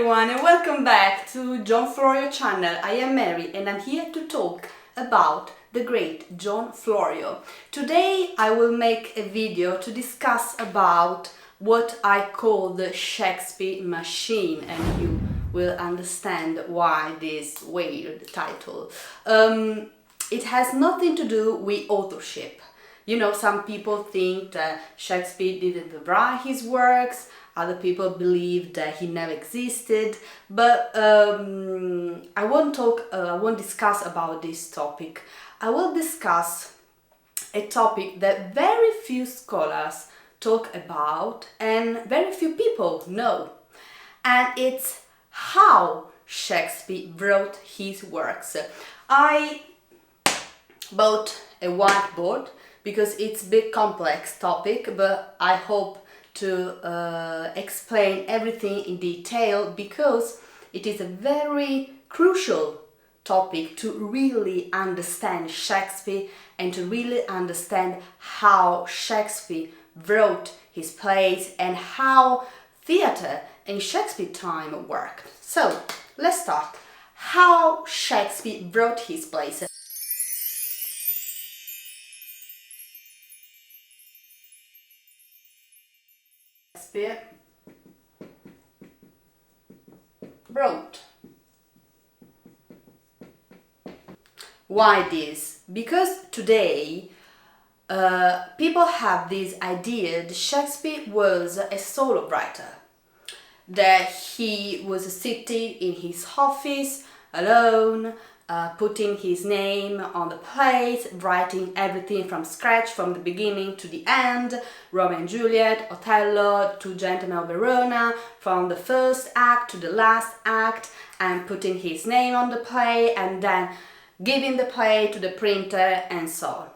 everyone and welcome back to John Florio channel. I am Mary and I'm here to talk about the great John Florio. Today I will make a video to discuss about what I call the Shakespeare Machine, and you will understand why this weird title. It has nothing to do with authorship. You know, some people think that Shakespeare didn't write his works, other people believe that he never existed, but I won't discuss about this topic. I will discuss a topic that very few scholars talk about and very few people know, and it's how Shakespeare wrote his works. I bought a whiteboard because it's a bit complex topic, but I hope to explain everything in detail because it is a very crucial topic to really understand Shakespeare and to really understand how Shakespeare wrote his plays and how theatre in Shakespeare time worked. So let's start. How Shakespeare wrote his plays. Shakespeare wrote. Why this? Because today people have this idea that Shakespeare was a solo writer, that he was sitting in his office alone, putting his name on the plays, writing everything from scratch, from the beginning to the end, Romeo and Juliet, Othello, Two Gentlemen of Verona, from the first act to the last act, and putting his name on the play and then giving the play to the printer and so on.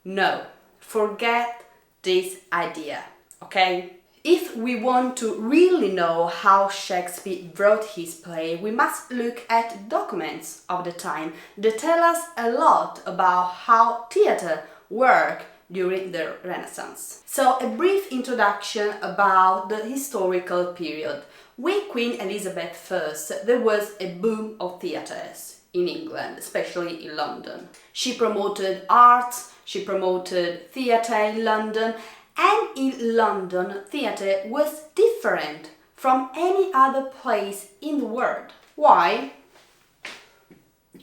No, forget this idea, okay? If we want to really know how Shakespeare wrote his play, we must look at documents of the time that tell us a lot about how theatre worked during the Renaissance. So, a brief introduction about the historical period. With Queen Elizabeth I, there was a boom of theatres in England, especially in London. She promoted arts, she promoted theatre in London, and in London, theatre was different from any other place in the world. Why?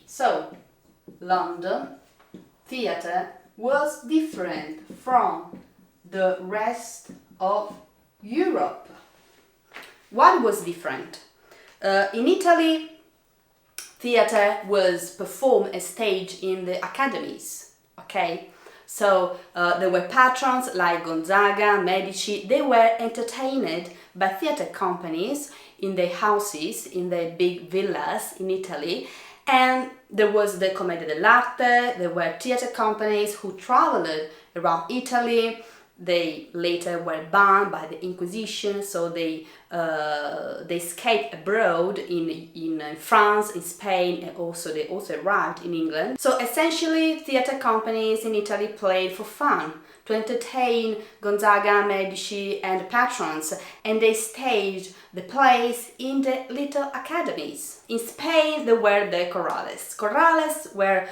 So, London theatre was different from the rest of Europe. What was different? In Italy, theatre was performed as stage in the academies, okay? So there were patrons like Gonzaga, Medici. They were entertained by theatre companies in their houses, in their big villas in Italy. And there was the Commedia dell'arte. There were theatre companies who traveled around Italy. They later were banned by the Inquisition, so they escaped abroad in France, in Spain, and they also arrived in England. So essentially, theatre companies in Italy played for fun, to entertain Gonzaga, Medici, and patrons, and they staged the plays in the little academies. In Spain, there were the chorales. Chorales were,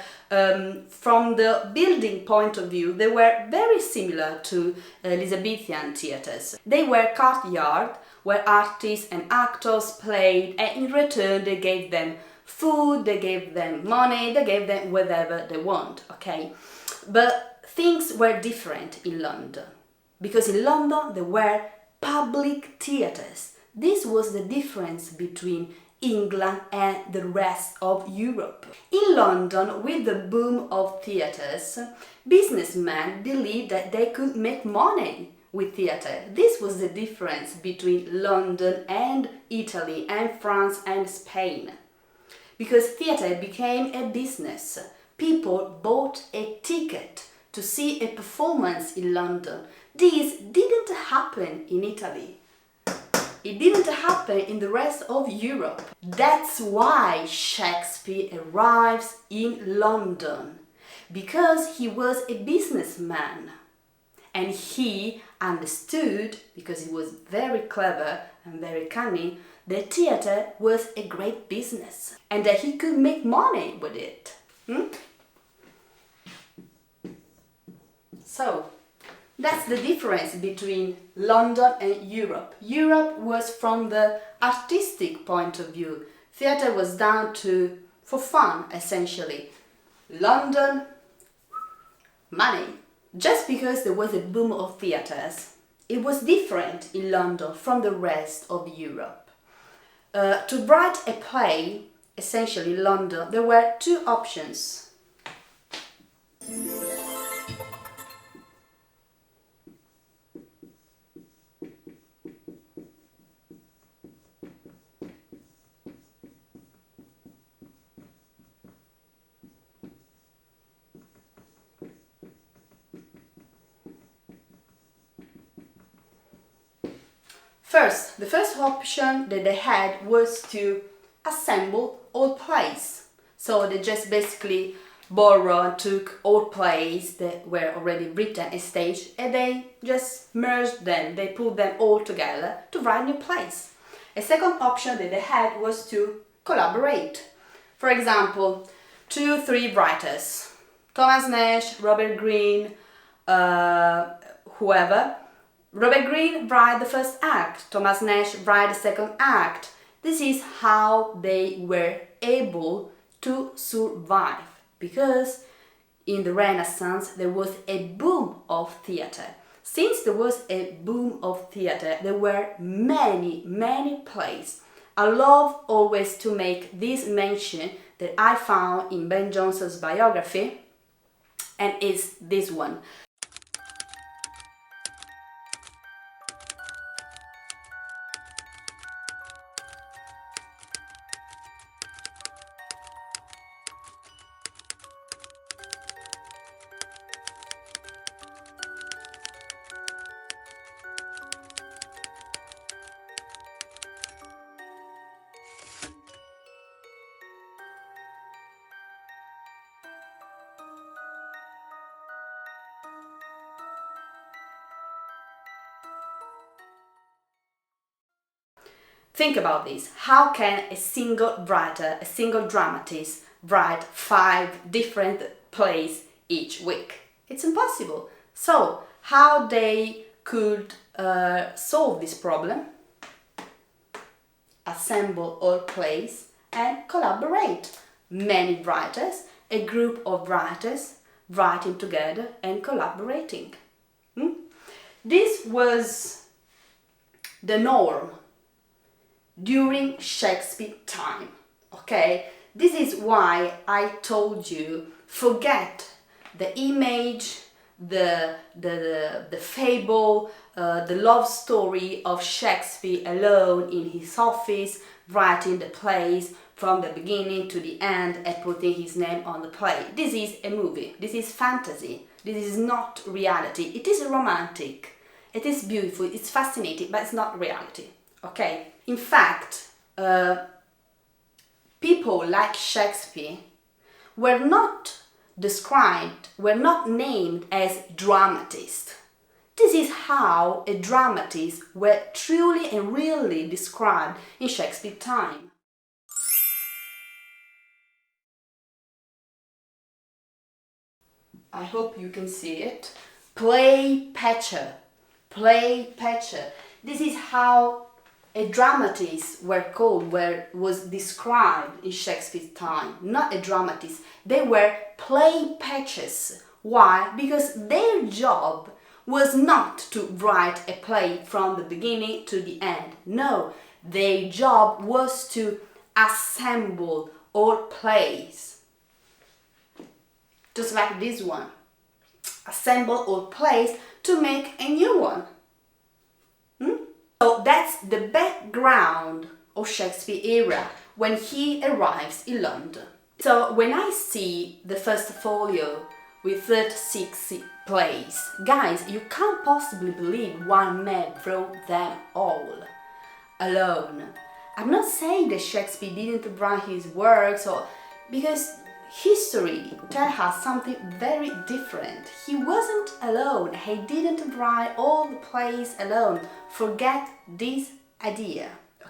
from the building point of view, they were very similar to Elizabethan theatres. They were courtyards where artists and actors played, and in return they gave them food, they gave them money, they gave them whatever they want, okay? But things were different in London, because in London there were public theatres. This was the difference between England and the rest of Europe. In London, with the boom of theatres, businessmen believed that they could make money with theatre. This was the difference between London and Italy and France and Spain. Because theatre became a business. People bought a ticket to see a performance in London. This didn't happen in Italy. It didn't happen in the rest of Europe. That's why Shakespeare arrives in London, because he was a businessman and he understood, because he was very clever and very cunning, the theatre was a great business and that he could make money with it. So, that's the difference between London and Europe. Europe was from the artistic point of view. Theatre was down to for fun, essentially. London, money. Just because there was a boom of theatres, it was different in London from the rest of Europe. To write a play, essentially in London, there were two options. The first option that they had was to assemble old plays. So they just basically borrowed, took old plays that were already written and staged, and they just merged them, they put them all together to write new plays. A second option that they had was to collaborate. For example, 2-3 writers, Thomas Nash, Robert Greene, whoever. Robert Greene write the first act, Thomas Nash write the second act. This is how they were able to survive, because in the Renaissance there was a boom of theatre. Since there was a boom of theatre, there were many plays. I love always to make this mention that I found in Ben Jonson's biography, and it's this one. Think about this. How can a single writer, a single dramatist, write 5 different plays each week? It's impossible. So, how they could solve this problem? Assemble all plays and collaborate. Many writers, a group of writers, writing together and collaborating. This was the norm during Shakespeare time, okay? This is why I told you, forget the image, the fable, the love story of Shakespeare alone in his office, writing the plays from the beginning to the end and putting his name on the play. This is a movie, this is fantasy, this is not reality. It is romantic, it is beautiful, it's fascinating, but it's not reality, okay? In fact, people like Shakespeare were not described, were not named as dramatists. This is how a dramatist were truly and really described in Shakespeare time. I hope you can see it. Play patcher. This is how a dramatist were called, was described in Shakespeare's time. Not a dramatist, they were play patchers. Why? Because their job was not to write a play from the beginning to the end. No, their job was to assemble all plays. Just like this one. Assemble all plays to make a new one. So that's the background of Shakespeare era when he arrives in London. So when I see the first folio with 36 plays, guys, you can't possibly believe one man wrote them all alone. I'm not saying that Shakespeare didn't write his works, because history tells us something very different. He wasn't alone, he didn't write all the plays alone. Forget this idea,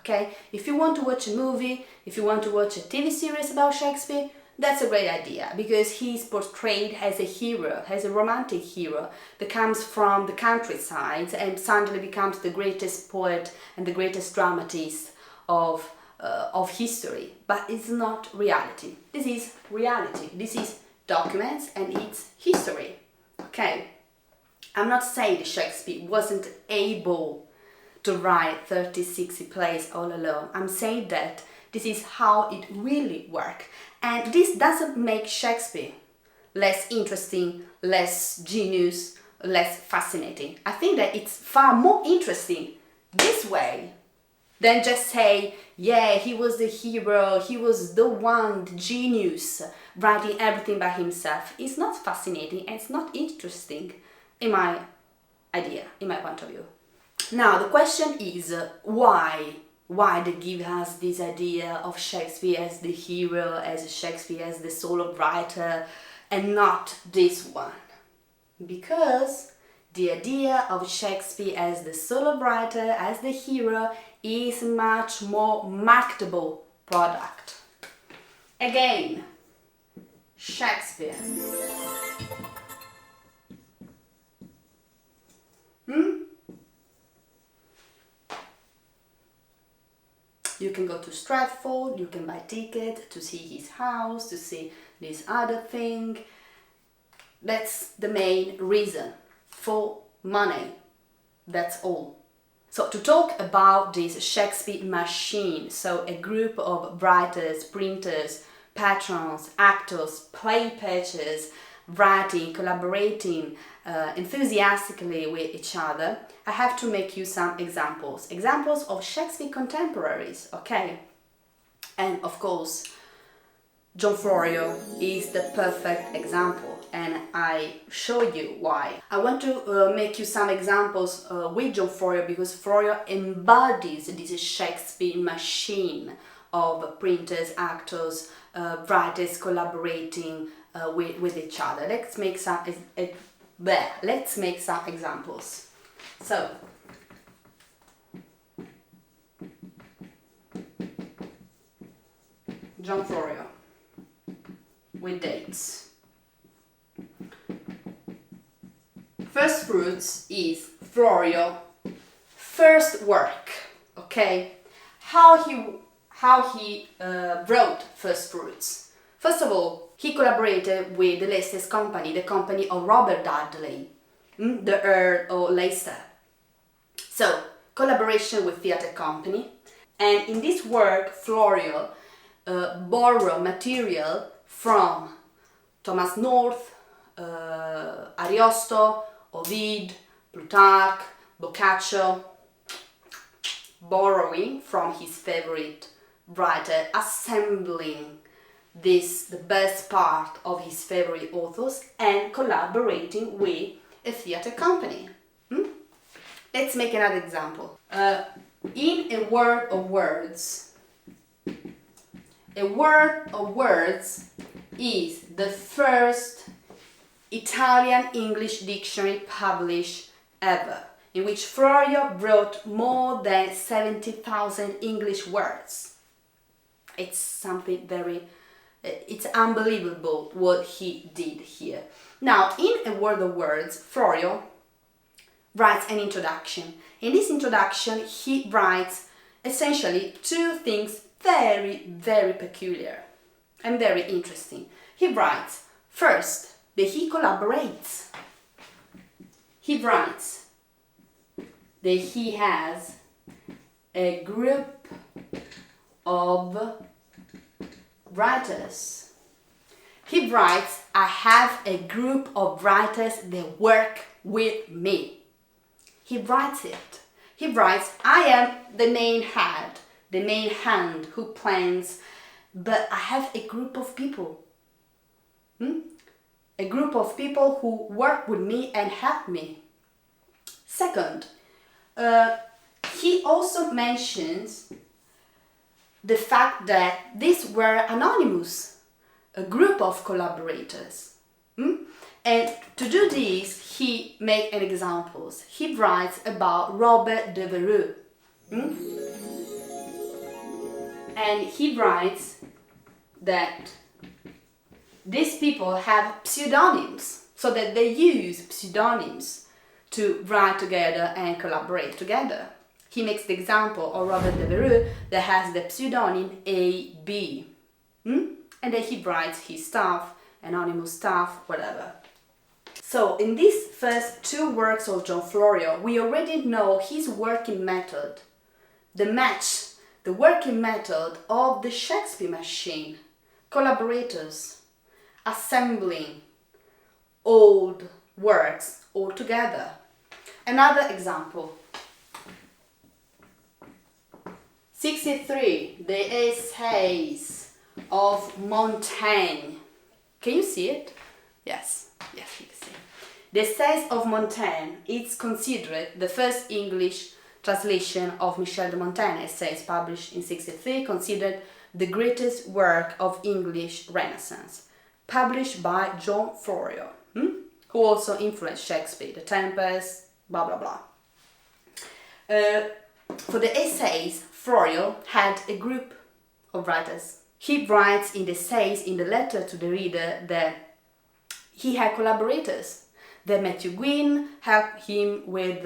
okay? If you want to watch a movie, if you want to watch a TV series about Shakespeare, that's a great idea, because he's portrayed as a hero, as a romantic hero that comes from the countryside and suddenly becomes the greatest poet and the greatest dramatist of history. But it's not reality. This is reality. This is documents and it's history. Okay? I'm not saying Shakespeare wasn't able to write 30, 60 plays all alone. I'm saying that this is how it really works. And this doesn't make Shakespeare less interesting, less genius, less fascinating. I think that it's far more interesting this way than just say, yeah, he was the hero, he was the one, the genius, writing everything by himself. It's not fascinating and it's not interesting in my idea, in my point of view. Now, the question is, why? Why they give us this idea of Shakespeare as the hero, as Shakespeare as the solo writer, and not this one? Because the idea of Shakespeare as the solo writer, as the hero, is much more marketable product. Again, Shakespeare. You can go to Stratford, you can buy ticket to see his house, to see this other thing. That's the main reason, for money. That's all. So to talk about this Shakespeare Machine, so a group of writers, printers, patrons, actors, play pages, writing, collaborating enthusiastically with each other, I have to make you some examples. Examples of Shakespeare contemporaries, okay? And of course, John Florio is the perfect example, and I show you why. I want to make you some examples with John Florio, because Florio embodies this Shakespeare machine of printers, actors, writers collaborating with each other. Let's make some examples. So, John Florio with dates. First Fruits is Florio first work, okay? How he wrote First Fruits. First of all, he collaborated with the Leicester's company, the company of Robert Dudley, the Earl of Leicester. So, collaboration with theatre company. And in this work, Florio borrowed material from Thomas North, Ariosto, Ovid, Plutarch, Boccaccio, borrowing from his favorite writer, assembling the best part of his favorite authors and collaborating with a theatre company. Let's make another example. In A Word of Words, A Word of Words is the first Italian-English dictionary published ever, in which Florio wrote more than 70,000 English words. It's something it's unbelievable what he did here. Now, in A Word of Words, Florio writes an introduction. In this introduction, he writes essentially two things very, very peculiar and very interesting. He writes, first, that he collaborates. He writes that he has a group of writers. He writes, I have a group of writers that work with me. He writes it. He writes, I am the main hand who plans, but I have a group of people. A group of people who work with me and help me. Second, he also mentions the fact that these were anonymous, a group of collaborators. And to do this, he makes an examples. He writes about Robert Devereux. And he writes that these people have pseudonyms, so that they use pseudonyms to write together and collaborate together. He makes the example of Robert Devereux that has the pseudonym A.B. And then he writes his stuff, anonymous stuff, whatever. So in these first two works of John Florio, we already know his working method, the working method of the Shakespeare Machine, collaborators, assembling old works all together. Another example. 63, the Essays of Montaigne. Can you see it? Yes, you can see. The Essays of Montaigne is considered the first English translation of Michel de Montaigne essays published in 63, considered the greatest work of English Renaissance, published by John Florio, who also influenced Shakespeare, The Tempest, blah blah blah. For the essays, Florio had a group of writers. He writes in the essays, in the letter to the reader, that he had collaborators. That Matthew Gwynne helped him with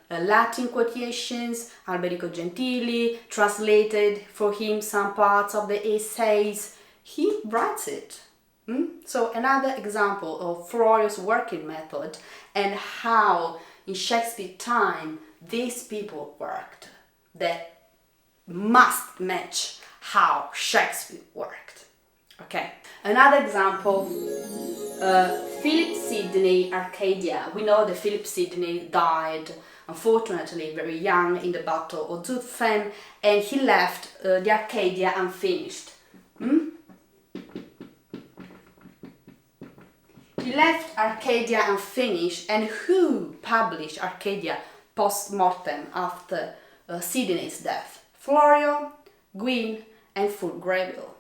Latin quotations, Alberico Gentili translated for him some parts of the essays. He writes it. So another example of Florio's working method and how in Shakespeare time these people worked, that must match how Shakespeare worked. Okay, another example, Philip Sidney, Arcadia. We know that Philip Sidney died, unfortunately, very young in the Battle of Zutphen, and he left the Arcadia unfinished. He left Arcadia unfinished, and who published Arcadia post-mortem after Sidney's death? Florio, Gwynne, and Fulgreville.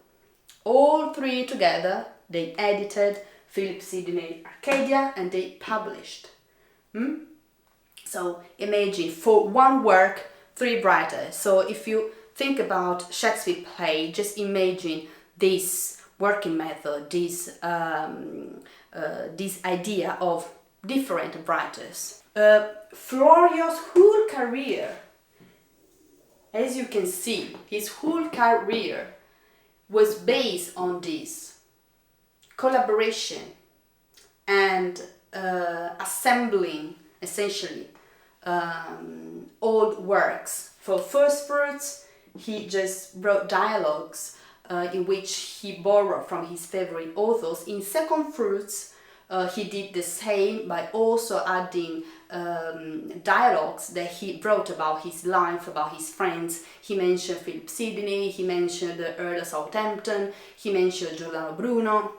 All three together, they edited Philip Sidney Arcadia and they published. So imagine for one work, three writers. So if you think about Shakespeare play, just imagine this working method, this idea of different writers. Florio's whole career, as you can see, his whole career was based on this collaboration and assembling, essentially, old works. For first fruits, he just wrote dialogues in which he borrowed from his favorite authors. In second fruits, he did the same by also adding dialogues that he wrote about his life, about his friends. He mentioned Philip Sidney, he mentioned the Earl of Southampton, he mentioned Giordano Bruno.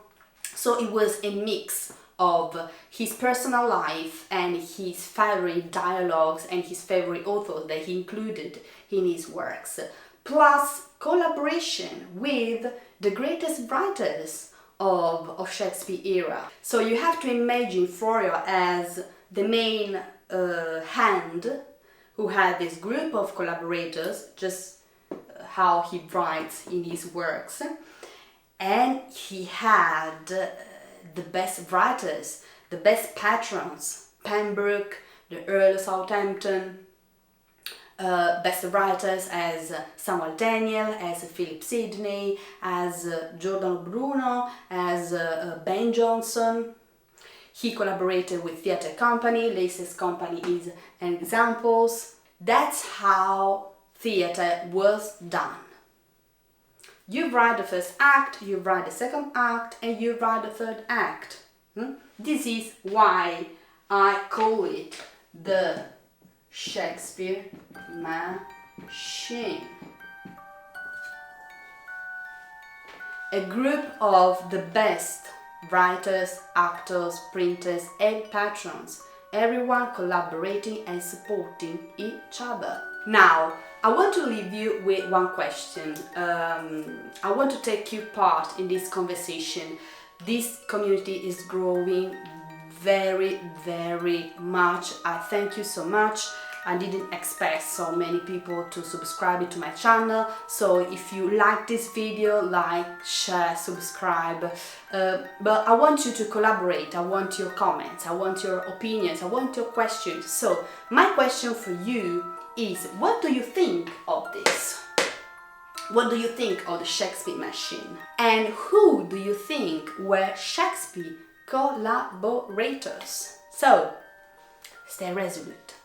So it was a mix of his personal life and his favorite dialogues and his favorite authors that he included in his works, plus collaboration with the greatest writers of Shakespeare era. So you have to imagine Florio as the main hand who had this group of collaborators, just how he writes in his works, and he had the best writers, the best patrons, Pembroke, the Earl of Southampton, best writers as Samuel Daniel, as Philip Sidney, as Giordano Bruno, as Ben Jonson. He collaborated with theatre company, Leicester Company is an example. That's how theatre was done. You write the first act, you write the second act, and you write the third act. This is why I call it the Shakespeare Machine. A group of the best writers, actors, printers, and patrons, everyone collaborating and supporting each other. Now, I want to leave you with one question. I want to take you part in this conversation. This community is growing very, very much. I thank you so much. I didn't expect so many people to subscribe to my channel. So if you like this video, like, share, subscribe. But I want you to collaborate. I want your comments. I want your opinions. I want your questions. So my question for you is, what do you think of this? What do you think of the Shakespeare Machine? And who do you think were Shakespeare collaborators? So, stay resolute.